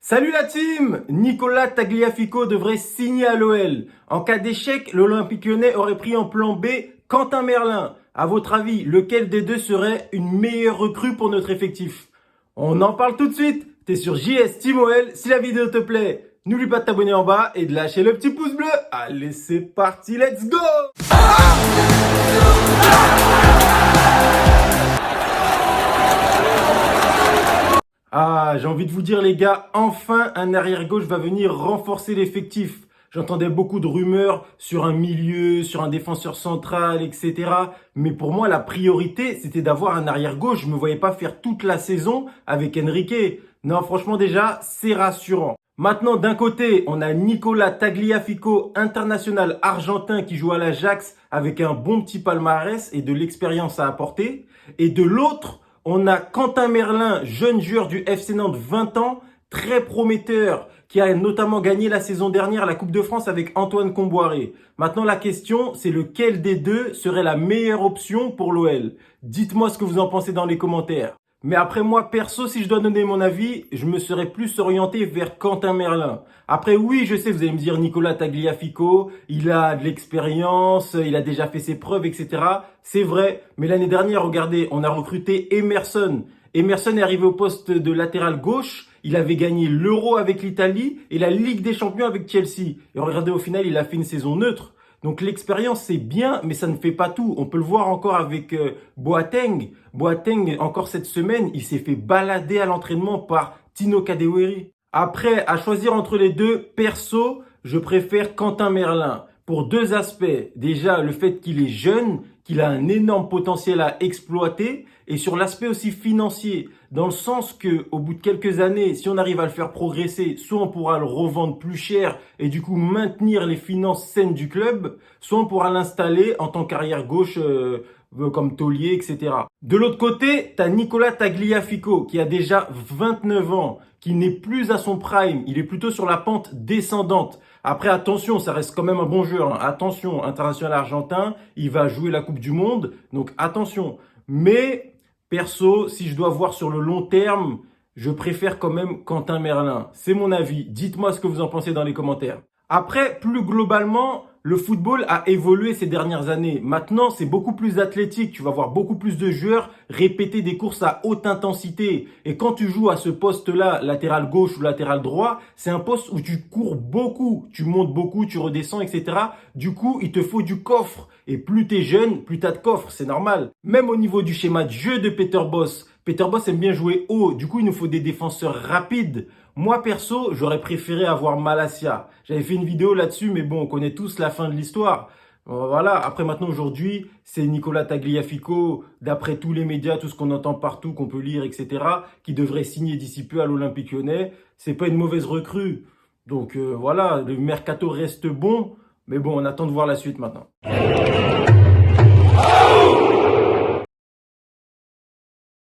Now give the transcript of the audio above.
Salut la team! Nicolas Tagliafico devrait signer à l'OL. En cas d'échec, l'Olympique Lyonnais aurait pris en plan B Quentin Merlin. À votre avis, lequel des deux serait une meilleure recrue pour notre effectif? On en parle tout de suite. T'es sur JS Team OL. Si la vidéo te plaît, n'oublie pas de t'abonner en bas et de lâcher le petit pouce bleu. Allez, c'est parti, let's go! Ah, j'ai envie de vous dire les gars, enfin un arrière-gauche va venir renforcer l'effectif. J'entendais beaucoup de rumeurs sur un milieu, sur un défenseur central, etc. Mais pour moi, la priorité, c'était d'avoir un arrière-gauche. Je me voyais pas faire toute la saison avec Enrique. Non, franchement déjà, c'est rassurant. Maintenant, d'un côté, on a Nicolas Tagliafico, international argentin qui joue à l'Ajax avec un bon petit palmarès et de l'expérience à apporter. Et de l'autre, on a Quentin Merlin, jeune joueur du FC Nantes, 20 ans, très prometteur, qui a notamment gagné la saison dernière la Coupe de France avec Antoine Comboiré. Maintenant, la question, c'est lequel des deux serait la meilleure option pour l'OL? Dites-moi ce que vous en pensez dans les commentaires. Mais après moi, perso, si je dois donner mon avis, je me serais plus orienté vers Quentin Merlin. Après, oui, je sais, vous allez me dire Nicolas Tagliafico, il a de l'expérience, il a déjà fait ses preuves, etc. C'est vrai, mais l'année dernière, regardez, on a recruté Emerson. Emerson est arrivé au poste de latéral gauche, il avait gagné l'Euro avec l'Italie et la Ligue des Champions avec Chelsea. Et regardez, au final, il a fait une saison neutre. Donc l'expérience c'est bien, mais ça ne fait pas tout. On peut le voir encore avec Boateng. Boateng, encore cette semaine, il s'est fait balader à l'entraînement par Tino Kadewere. Après, à choisir entre les deux, perso, je préfère Quentin Merlin. Pour deux aspects. Déjà, le fait qu'il est jeune, qu'il a un énorme potentiel à exploiter. Et sur l'aspect aussi financier, dans le sens que au bout de quelques années, si on arrive à le faire progresser, soit on pourra le revendre plus cher et du coup maintenir les finances saines du club, soit on pourra l'installer en tant qu'arrière gauche comme taulier, etc. De l'autre côté, tu as Nicolas Tagliafico qui a déjà 29 ans, qui n'est plus à son prime, il est plutôt sur la pente descendante. Après, attention, ça reste quand même un bon joueur. Hein. Attention, international argentin, il va jouer la Coupe du Monde, donc attention. Mais perso, si je dois voir sur le long terme, je préfère quand même Quentin Merlin. C'est mon avis. Dites-moi ce que vous en pensez dans les commentaires. Après, plus globalement, le football a évolué ces dernières années. Maintenant, c'est beaucoup plus athlétique. Tu vas voir beaucoup plus de joueurs répéter des courses à haute intensité. Et quand tu joues à ce poste-là, latéral gauche ou latéral droit, c'est un poste où tu cours beaucoup. Tu montes beaucoup, tu redescends, etc. Du coup, il te faut du coffre. Et plus t'es jeune, plus t'as de coffre. C'est normal. Même au niveau du schéma de jeu de Peter Bosz. Peter Bosz aime bien jouer haut. Du coup, il nous faut des défenseurs rapides. Moi, perso, j'aurais préféré avoir Malacia. J'avais fait une vidéo là-dessus, mais bon, on connaît tous la fin de l'histoire. Voilà, après maintenant, aujourd'hui, c'est Nicolas Tagliafico, d'après tous les médias, tout ce qu'on entend partout, qu'on peut lire, etc., qui devrait signer d'ici peu à l'Olympique Lyonnais. C'est pas une mauvaise recrue. Donc voilà, le mercato reste bon, mais bon, on attend de voir la suite maintenant.